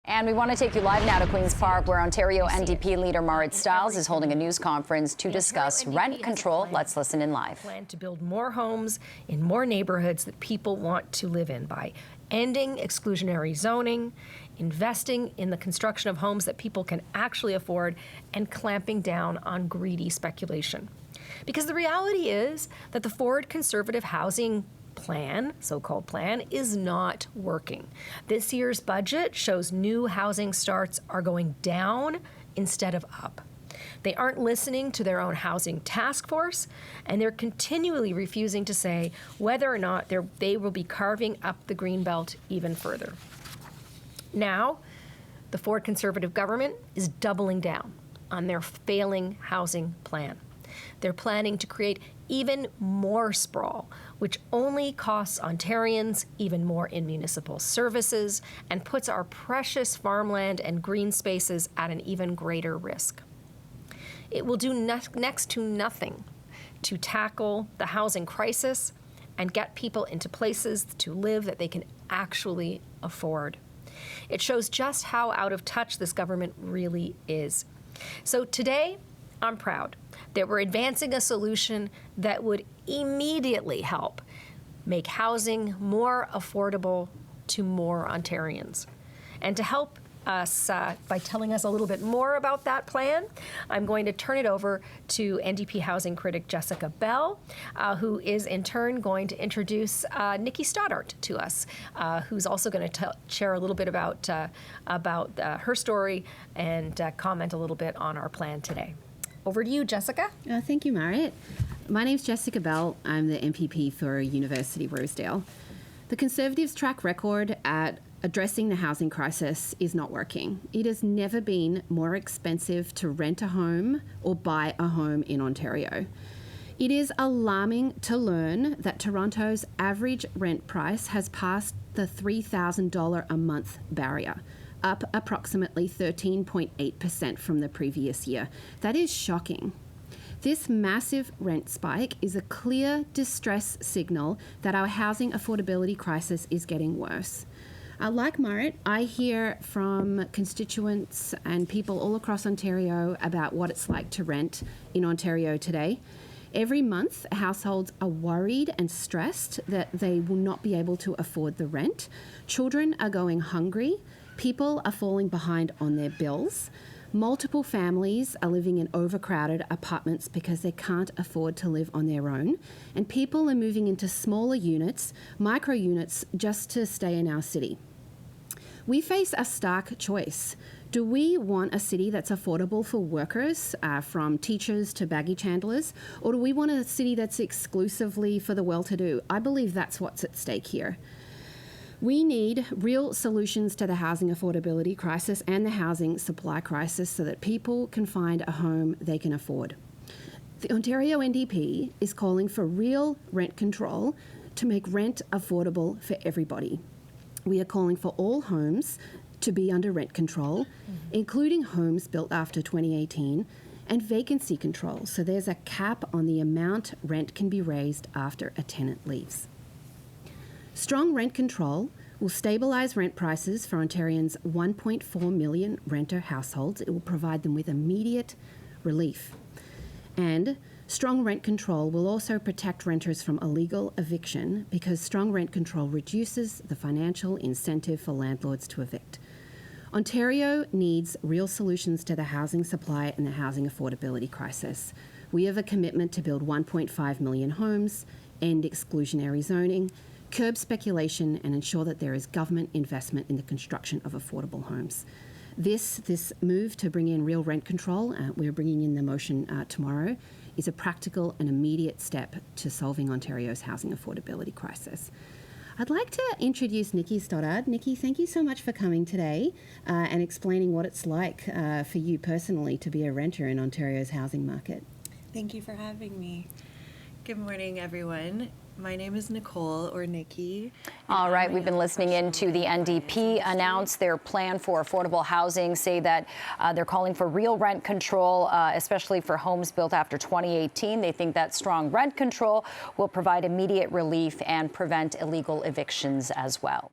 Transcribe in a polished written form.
And we want to take you live now to Queen's Park, where Ontario NDP leader Marit Stiles is holding a news conference to discuss rent control. Let's listen in live. Plan to build more homes in more neighborhoods that people want to live in by ending exclusionary zoning, investing in the construction of homes that people can actually afford, and clamping down on greedy speculation. Because the reality is that the Ford Conservative housing plan, so-called plan, is not working. This year's budget shows new housing starts are going down instead of up. They aren't listening to their own housing task force, and they're continually refusing to say whether or not they will be carving up the Greenbelt even further. Now, the Ford Conservative government is doubling down on their failing housing plan. They're planning to create even more sprawl, which only costs Ontarians even more in municipal services and puts our precious farmland and green spaces at an even greater risk. It will do next to nothing to tackle the housing crisis and get people into places to live that they can actually afford. It shows just how out of touch this government really is. So today, I'm proud that we're advancing a solution that would immediately help make housing more affordable to more Ontarians. And to help us by telling us a little bit more about that plan, I'm going to turn it over to NDP housing critic Jessica Bell, who is in turn going to introduce Nikki Stoddart to us, who's also going to share a little bit about her story and comment a little bit on our plan today. Over to you, Jessica. Thank you, Marit. My name's Jessica Bell. I'm the MPP for University Rosedale. The Conservatives' track record at addressing the housing crisis is not working. It has never been more expensive to rent a home or buy a home in Ontario. It is alarming to learn that Toronto's average rent price has passed the $3,000 a month barrier, up approximately 13.8% from the previous year. That is shocking. This massive rent spike is a clear distress signal that our housing affordability crisis is getting worse. Like Marit, I hear from constituents and people all across Ontario about what it's like to rent in Ontario today. Every month, households are worried and stressed that they will not be able to afford the rent. Children are going hungry. People are falling behind on their bills. Multiple families are living in overcrowded apartments because they can't afford to live on their own. And people are moving into smaller units, micro units, just to stay in our city. We face a stark choice. Do we want a city that's affordable for workers, from teachers to baggage handlers, or do we want a city that's exclusively for the well-to-do? I believe that's what's at stake here. We need real solutions to the housing affordability crisis and the housing supply crisis so that people can find a home they can afford. The Ontario NDP is calling for real rent control to make rent affordable for everybody. We are calling for all homes to be under rent control, including homes built after 2018, and vacancy control, so there's a cap on the amount rent can be raised after a tenant leaves. Strong rent control will stabilise rent prices for Ontarians' 1.4 million renter households. It will provide them with immediate relief. And strong rent control will also protect renters from illegal eviction, because strong rent control reduces the financial incentive for landlords to evict. Ontario needs real solutions to the housing supply and the housing affordability crisis. We have a commitment to build 1.5 million homes, end exclusionary zoning, curb speculation, and ensure that there is government investment in the construction of affordable homes. This move to bring in real rent control, we're bringing in the motion tomorrow, is a practical and immediate step to solving Ontario's housing affordability crisis. I'd like to introduce Nikki Stoddart. Nikki, thank you so much for coming today and explaining what it's like for you personally to be a renter in Ontario's housing market. Thank you for having me. Good morning, everyone. My name is Nicole, or Nikki. All right, we've been listening in to the NDP announce their plan for affordable housing, say that they're calling for real rent control, especially for homes built after 2018. They think that strong rent control will provide immediate relief and prevent illegal evictions as well.